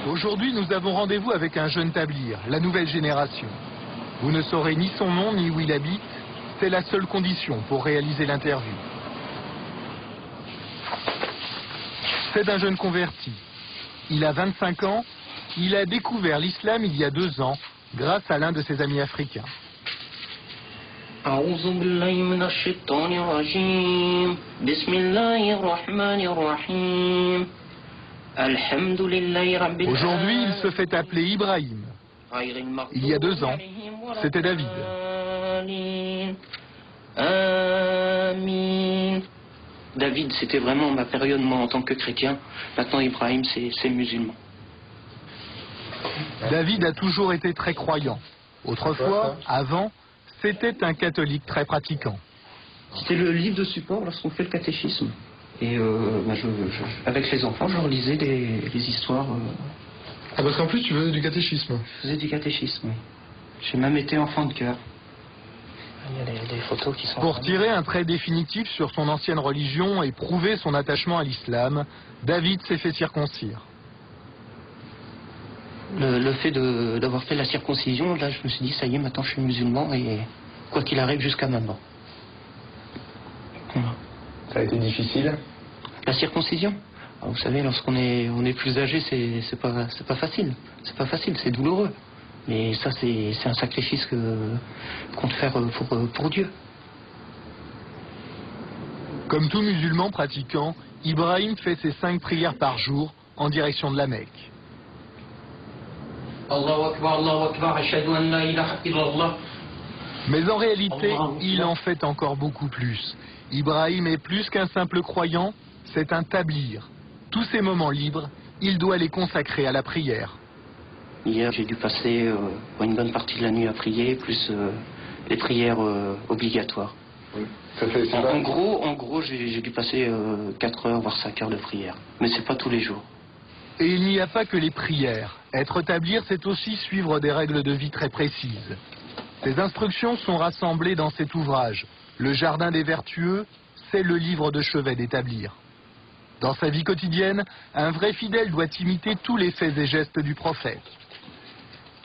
Aujourd'hui, nous avons rendez-vous avec un jeune tablir, la nouvelle génération. Vous ne saurez ni son nom ni où il habite. C'est la seule condition pour réaliser l'interview. C'est un jeune converti. Il a 25 ans. Il a découvert l'islam il y a 2 ans grâce à l'un de ses amis africains. Aujourd'hui, il se fait appeler Ibrahim. Il y a 2 ans, c'était David. David, c'était vraiment ma période, moi, en tant que chrétien. Maintenant, Ibrahim, c'est musulman. David a toujours été très croyant. Autrefois, avant, c'était un catholique très pratiquant. C'était le livre de support lorsqu'on fait le catéchisme. Et avec les enfants, je relisais les histoires. Ah, parce qu'en plus, tu faisais du catéchisme. Je faisais du catéchisme, oui. J'ai même été enfant de cœur. Il y a des photos qui sont... Pour tirer un trait définitif sur son ancienne religion et prouver son attachement à l'islam, David s'est fait circoncire. Le fait d'avoir fait la circoncision, là, je me suis dit, ça y est, maintenant je suis musulman et quoi qu'il arrive jusqu'à maintenant. Voilà. Ça a été difficile? La circoncision? Vous savez, lorsqu'on est plus âgé, c'est pas facile. C'est pas facile, c'est douloureux. Mais ça, c'est un sacrifice qu'on doit faire pour Dieu. Comme tout musulman pratiquant, Ibrahim fait ses 5 prières par jour en direction de la Mecque. Allahu Akbar, Allahu Akbar, ashhadu an la ilaha illallah. Mais en réalité, il en fait encore beaucoup plus. Ibrahim est plus qu'un simple croyant, c'est un tablir. Tous ses moments libres, il doit les consacrer à la prière. Hier, j'ai dû passer une bonne partie de la nuit à prier, plus les prières obligatoires. Oui. En gros, j'ai dû passer 4 heures, voire 5 heures de prière. Mais c'est pas tous les jours. Et il n'y a pas que les prières. Être tablir, c'est aussi suivre des règles de vie très précises. Ces instructions sont rassemblées dans cet ouvrage. Le Jardin des Vertueux, c'est le livre de chevet des tablirs. Dans sa vie quotidienne, un vrai fidèle doit imiter tous les faits et gestes du prophète.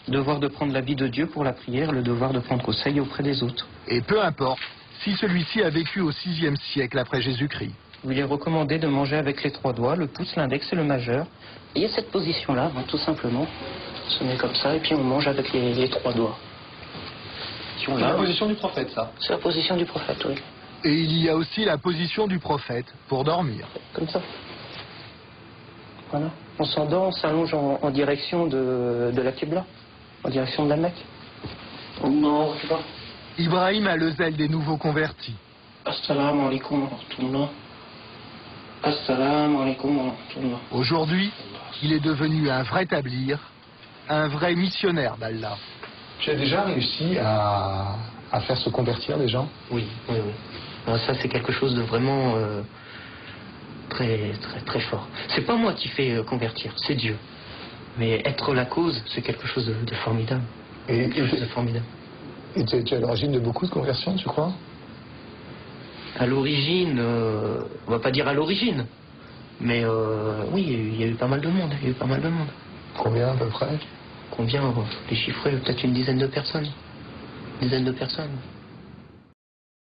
Le devoir de prendre l'habit de Dieu pour la prière, le devoir de prendre conseil auprès des autres. Et peu importe si celui-ci a vécu au VIe siècle après Jésus-Christ. Il est recommandé de manger avec les 3 doigts, le pouce, l'index et le majeur. Et il y a cette position-là, tout simplement. On se met comme ça et puis on mange avec les 3 doigts. C'est la position du prophète, ça? C'est la position du prophète, oui. Et il y a aussi la position du prophète pour dormir. Comme ça. Voilà. On s'endort, on s'allonge en direction de la Qibla, en direction de la Mecque. Non, je sais pas. Ibrahim a le zèle des nouveaux convertis. Assalamu alaikum wa rahmatullah. Assalamu alaikum wa rahmatullah. Aujourd'hui, il est devenu un vrai tablir, un vrai missionnaire d'Allah. Tu as déjà réussi à faire se convertir des gens? Oui. Alors ça, c'est quelque chose de vraiment très fort. C'est pas moi qui fais convertir, c'est Dieu. Mais être la cause, c'est quelque chose de formidable. Et tu es à l'origine de beaucoup de conversions, tu crois? À l'origine, on va pas dire à l'origine, mais oui, il y a eu pas mal de monde. Combien à peu près? Combien? Les chiffrer, peut-être une dizaine de personnes.